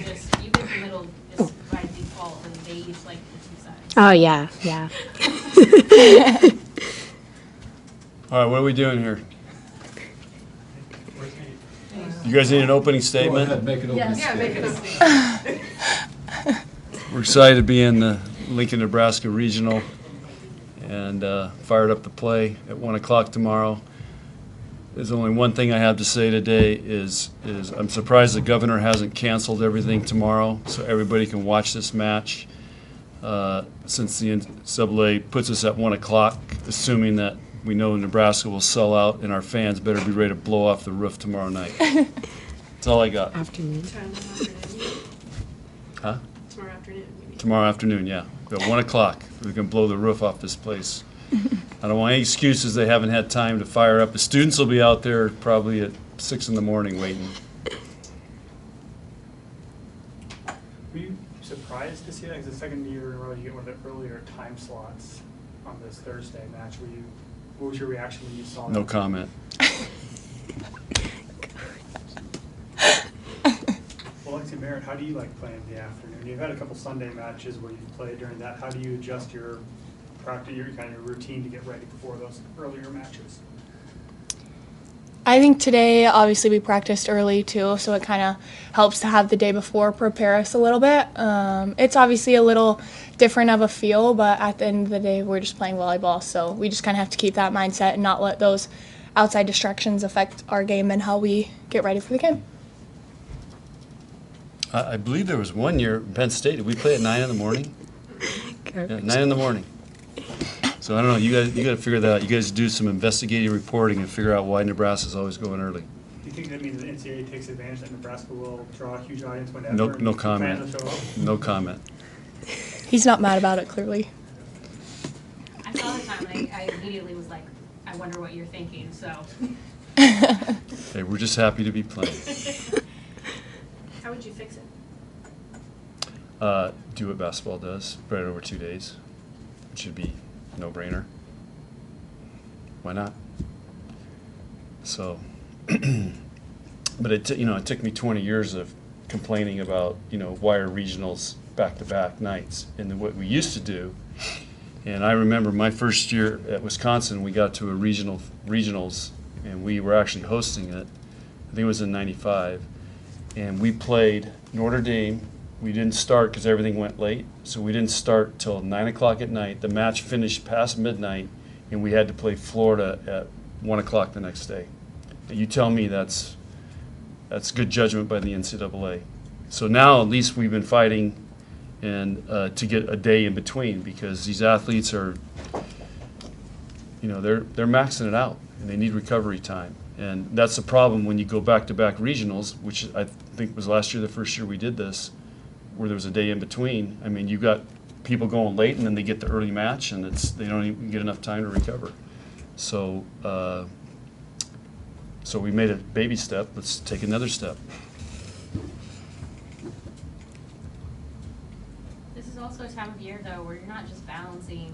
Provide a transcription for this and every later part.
just even in the middle, just by default, and they each like the two sides. Oh, yeah, yeah. All right, what are we doing here? You guys need an opening statement? Go ahead, make an opening statement. We're excited to be in the Lincoln, Nebraska Regional and fired up to play at 1 o'clock tomorrow. There's only one thing I have to say today is I'm surprised the governor hasn't canceled everything tomorrow so everybody can watch this match. Since the NCAA puts us at 1 o'clock, assuming that we know Nebraska will sell out and our fans better be ready to blow off the roof tomorrow night. That's all I got. Afternoon. Huh? Tomorrow afternoon, maybe. Tomorrow afternoon, yeah. At 1 o'clock, we can blow the roof off this place. I don't want any excuses they haven't had time to fire up. The students will be out there probably at 6 in the morning waiting. Were you surprised to see that? It's the second year in a row you get one of the earlier time slots on this Thursday match. What was your reaction when you saw that? No comment. Well, Lexi, Merritt, how do you like playing in the afternoon? You've had a couple Sunday matches where you've played during that. How do you adjust your practice, your kind of routine to get ready before those earlier matches? I think today, obviously, we practiced early too, so it kind of helps to have the day before prepare us a little bit. It's obviously a little different of a feel, but at the end of the day, we're just playing volleyball, so we just kind of have to keep that mindset and not let those outside distractions affect our game and how we get ready for the game. I believe there was one year in Penn State. Did we play at 9 in the morning? Yeah, 9 in the morning. So I don't know. You got to figure that out. You guys do some investigative reporting and figure out why Nebraska's always going early. Do you think that means the NCAA takes advantage that Nebraska will draw a huge audience whenever? No and fans comment. will show up? No comment. He's not mad about it, clearly. I saw the time and I immediately was like, I wonder what you're thinking, so. Hey, we're just happy to be playing. How would you fix it? Do what basketball does, spread it over 2 days. It should be a no-brainer. Why not? So, but it took me 20 years of complaining about, why are regionals back-to-back nights. And what we used to do, and I remember my first year at Wisconsin, we got to a regionals, and we were actually hosting it. I think it was in '95, and we played Notre Dame. We didn't start because everything went late, so we didn't start till 9 o'clock at night. The match finished past midnight, and we had to play Florida at 1 o'clock the next day. You tell me that's good judgment by the NCAA. So now at least we've been fighting and to get a day in between, because these athletes are, they're maxing it out and they need recovery time. And that's the problem when you go back-to-back regionals, which I think was last year, the first year we did this, where there was a day in between. I mean, you've got people going late and then they get the early match and they don't even get enough time to recover. So, so we made a baby step. Let's take another step. This is also a time of year, though, where you're not just balancing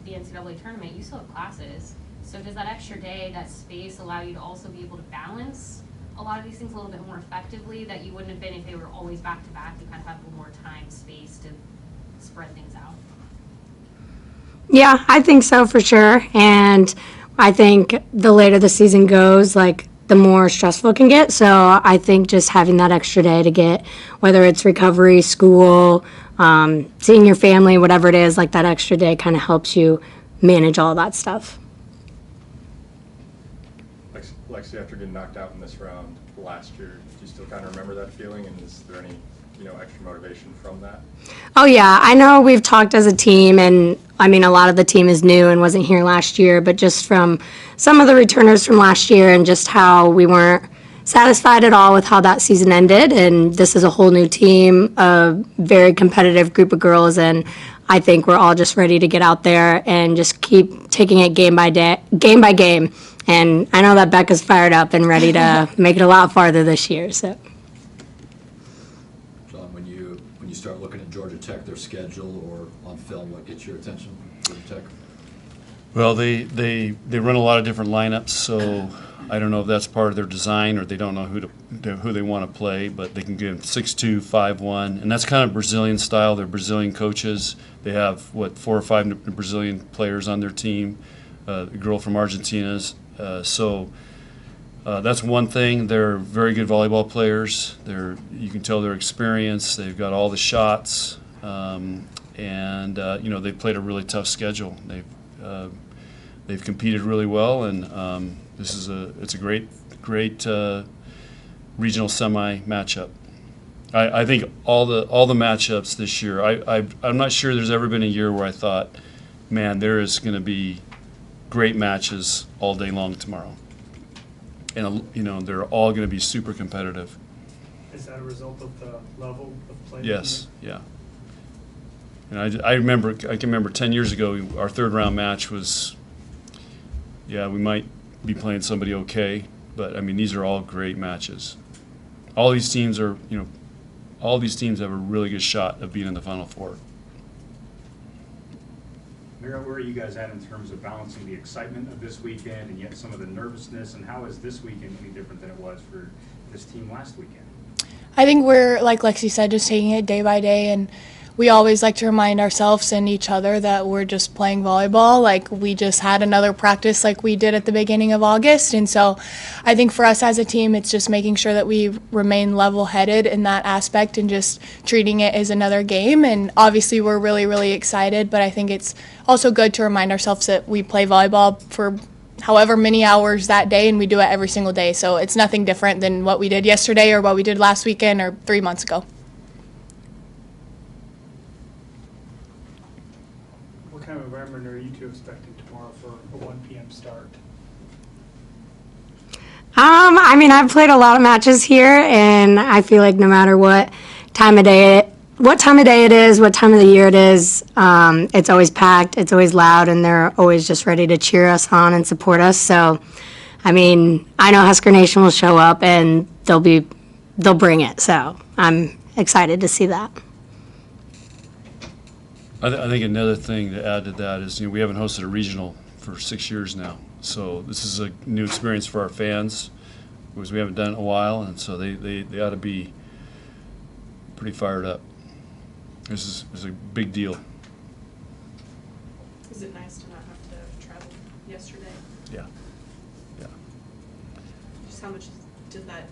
the NCAA tournament, you still have classes. So does that extra day, that space, allow you to also be able to balance a lot of these things a little bit more effectively that you wouldn't have been if they were always back-to-back? You kind of have a little more time, space to spread things out. Yeah, I think so for sure. And I think the later the season goes, the more stressful it can get. So I think just having that extra day to get, whether it's recovery, school, seeing your family, whatever it is, that extra day kind of helps you manage all that stuff. Lexi, after getting knocked out in this round last year, do you still kind of remember that feeling? And is there any, extra motivation from that? Oh, yeah. I know we've talked as a team, and I mean, a lot of the team is new and wasn't here last year, but just from some of the returners from last year and just how we weren't satisfied at all with how that season ended. And this is a whole new team, a very competitive group of girls, and I think we're all just ready to get out there and just keep taking it game by game. And I know that Becca's fired up and ready to make it a lot farther this year. So, John, when you start looking at Georgia Tech, their schedule, or on film, what gets your attention, Georgia Tech? Well, they run a lot of different lineups, so I don't know if that's part of their design or they don't know who they want to play, but they can give 6-2, 5-1, and that's kind of Brazilian style. They're Brazilian coaches. They have 4 or 5 Brazilian players on their team. A girl from Argentina's. So that's one thing. They're very good volleyball players. You can tell they're experienced. They've got all the shots, and they've played a really tough schedule. They've competed really well, and it's a great regional semi matchup. I think all the matchups this year. I'm not sure there's ever been a year where I thought, man, there is going to be great matches all day long tomorrow, and they're all going to be super competitive. Is that a result of the level of play? Yes, yeah. And I can remember 10 years ago, our third round match was, we might be playing somebody okay, but I mean these are all great matches. All these teams have a really good shot of being in the Final Four. Merritt, where are you guys at in terms of balancing the excitement of this weekend and yet some of the nervousness, and how is this weekend any different than it was for this team last weekend? I think we're, like Lexi said, just taking it day by day, and we always like to remind ourselves and each other that we're just playing volleyball. Like, we just had another practice like we did at the beginning of August, and so I think for us as a team, it's just making sure that we remain level-headed in that aspect and just treating it as another game. And obviously we're really, really excited, but I think it's also good to remind ourselves that we play volleyball for however many hours that day, and we do it every single day. So it's nothing different than what we did yesterday or what we did last weekend or 3 months ago. What kind of environment are you two expecting tomorrow for a 1 p.m. start? I've played a lot of matches here, and I feel like no matter what time of day it is, what time of the year it is, it's always packed, it's always loud, and they're always just ready to cheer us on and support us. So, I know Husker Nation will show up, and they'll bring it. So I'm excited to see that. I think another thing to add to that is we haven't hosted a regional for 6 years now, so this is a new experience for our fans because we haven't done it in a while, and so they ought to be pretty fired up. This is a big deal. Is it nice to not have to travel yesterday? Yeah. Just how much did that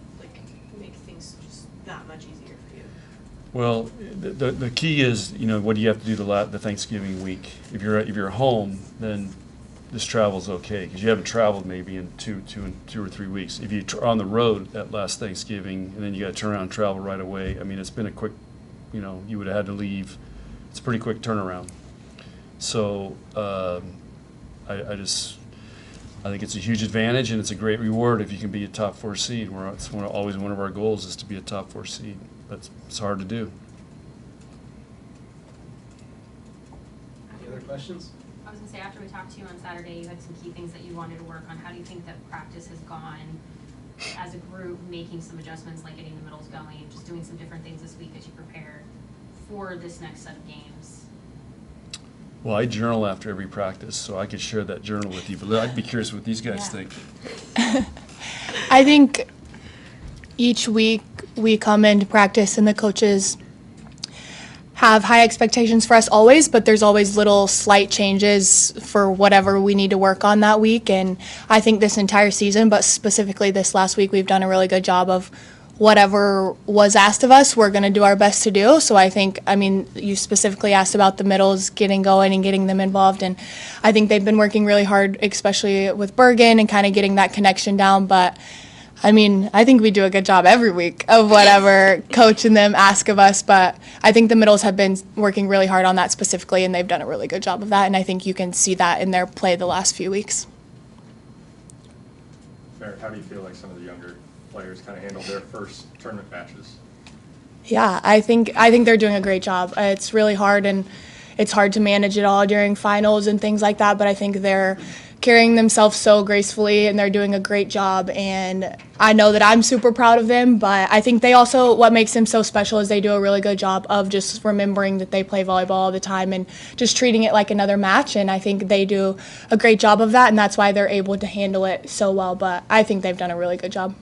make things just that much easier for you? Well, the key is what do you have to do the Thanksgiving week? If you're home, then this travel's okay because you haven't traveled maybe in two or 3 weeks. If you're on the road that last Thanksgiving and then you got to turn around and travel right away, it's been a quick. You would have had to leave. It's a pretty quick turnaround. So I think it's a huge advantage, and it's a great reward if you can be a top 4 seed. It's always one of our goals is to be a top 4 seed. But it's hard to do. Any other questions? I was going to say, after we talked to you on Saturday, you had some key things that you wanted to work on. How do you think that practice has gone as a group, making some adjustments like getting the middles going, just doing some different things this week as you prepare for this next set of games? Well, I journal after every practice, so I could share that journal with you, but I'd be curious what these guys think. I think each week we come into practice and the coaches have high expectations for us always, but there's always little slight changes for whatever we need to work on that week. And I think this entire season, but specifically this last week, we've done a really good job of whatever was asked of us, we're going to do our best to do. So I think, you specifically asked about the middles getting going and getting them involved, and I think they've been working really hard, especially with Bergen and kind of getting that connection down. But I think we do a good job every week of whatever coach and them ask of us, but I think the middles have been working really hard on that specifically, and they've done a really good job of that, and I think you can see that in their play the last few weeks. Merritt, how do you feel like some of the younger players kind of handled their first tournament matches? Yeah, I think they're doing a great job. It's really hard, and it's hard to manage it all during finals and things like that, but I think they're carrying themselves so gracefully, and they're doing a great job. And I know that I'm super proud of them, but I think they also, what makes them so special is they do a really good job of just remembering that they play volleyball all the time and just treating it like another match. And I think they do a great job of that, and that's why they're able to handle it so well. But I think they've done a really good job.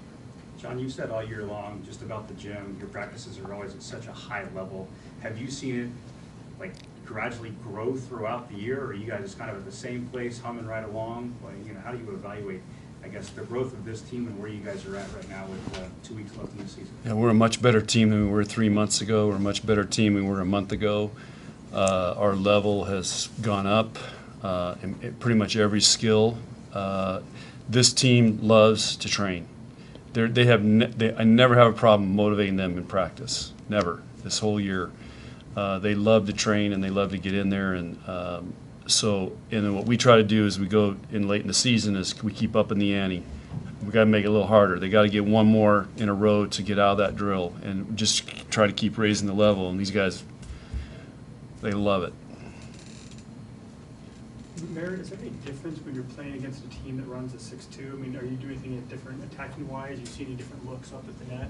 John, you've said all year long just about the gym, your practices are always at such a high level. Have you seen it like gradually grow throughout the year, or are you guys just kind of at the same place, humming right along? Like, you know, how do you evaluate, I guess, the growth of this team and where you guys are at right now with 2 weeks left in the season? Yeah, we're a much better team than we were 3 months ago. We're a much better team than we were a month ago. Our level has gone up in pretty much every skill. This team loves to train. I never have a problem motivating them in practice. Never. This whole year. They love to train and they love to get in there. And then what we try to do is we go in late in the season is we keep up in the ante. We got to make it a little harder. They got to get one more in a row to get out of that drill and just try to keep raising the level. And these guys, they love it. Merritt, is there any difference when you're playing against a team that runs a 6-2? I mean, are you doing anything different attacking-wise? You see any different looks up at the net?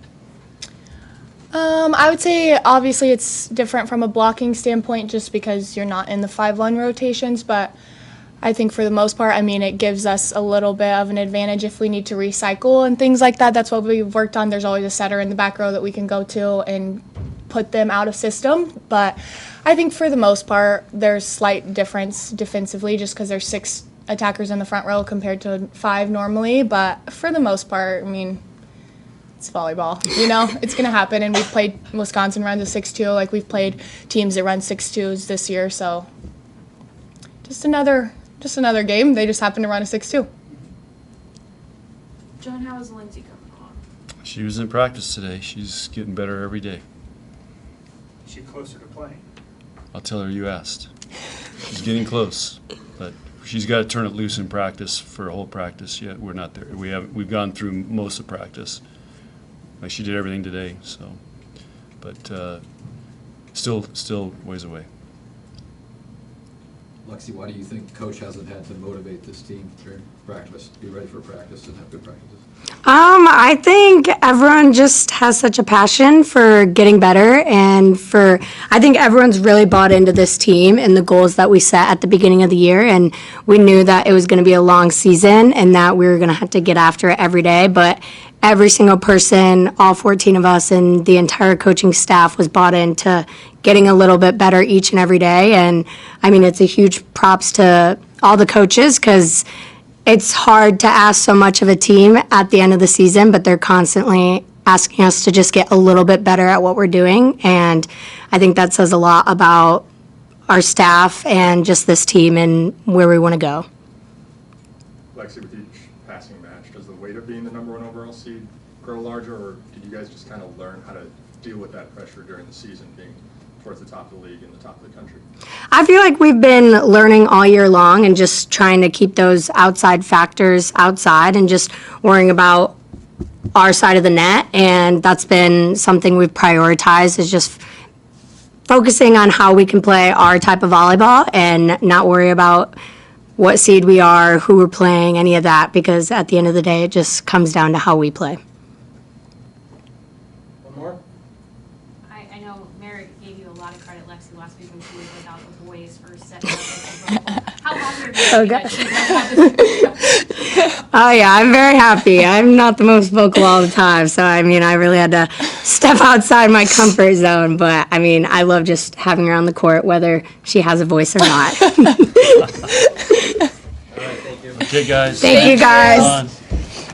I would say obviously it's different from a blocking standpoint just because you're not in the 5-1 rotations, but I think for the most part, I mean, it gives us a little bit of an advantage if we need to recycle and things like that. That's what we've worked on. There's always a setter in the back row that we can go to and put them out of system, but I think for the most part, there's slight difference defensively just because there's 6 attackers in the front row compared to 5 normally, but for the most part, I mean, it's volleyball, you know, it's going to happen. And we've played, Wisconsin runs a 6-2, like we've played teams that run 6-2s this year. So just another game. They just happen to run a 6-2. John, how is Lexie coming along? She was in practice today. She's getting better every day. Is she closer to playing? I'll tell her you asked. She's getting close, but she's got to turn it loose in practice for a whole practice yet. We're not there. We've gone through most of practice. Like she did everything today, so, but still ways away. Lexi, why do you think coach hasn't had to motivate this team during practice, be ready for practice and have good practices? I think everyone just has such a passion for getting better, and I think everyone's really bought into this team and the goals that we set at the beginning of the year, and we knew that it was going to be a long season and that we were going to have to get after it every day, but every single person, all 14 of us and the entire coaching staff was bought into getting a little bit better each and every day. And I mean, it's a huge props to all the coaches because it's hard to ask so much of a team at the end of the season, but they're constantly asking us to just get a little bit better at what we're doing. And I think that says a lot about our staff and just this team and where we want to go. Lexi, with each passing match, does the weight of being the #1 overall seed grow larger, or did you guys just kind of learn how to deal with that pressure during the season, being towards the top of the league and the top of the country? I feel like we've been learning all year long and just trying to keep those outside factors outside and just worrying about our side of the net, and that's been something we've prioritized, is just focusing on how we can play our type of volleyball and not worry about what seed we are, who we're playing, any of that, because at the end of the day, it just comes down to how we play. One more? I know Merritt gave you a lot of credit, Lexi, last week when she was without the voice for setting up the How happy are you Oh, that God. she does have this? Oh, yeah, I'm very happy. I'm not the most vocal all the time, so, I mean, I really had to step outside my comfort zone, but, I mean, I love just having her on the court, whether she has a voice or not. All right, thank you. Okay, guys. Thank you, guys. Come on.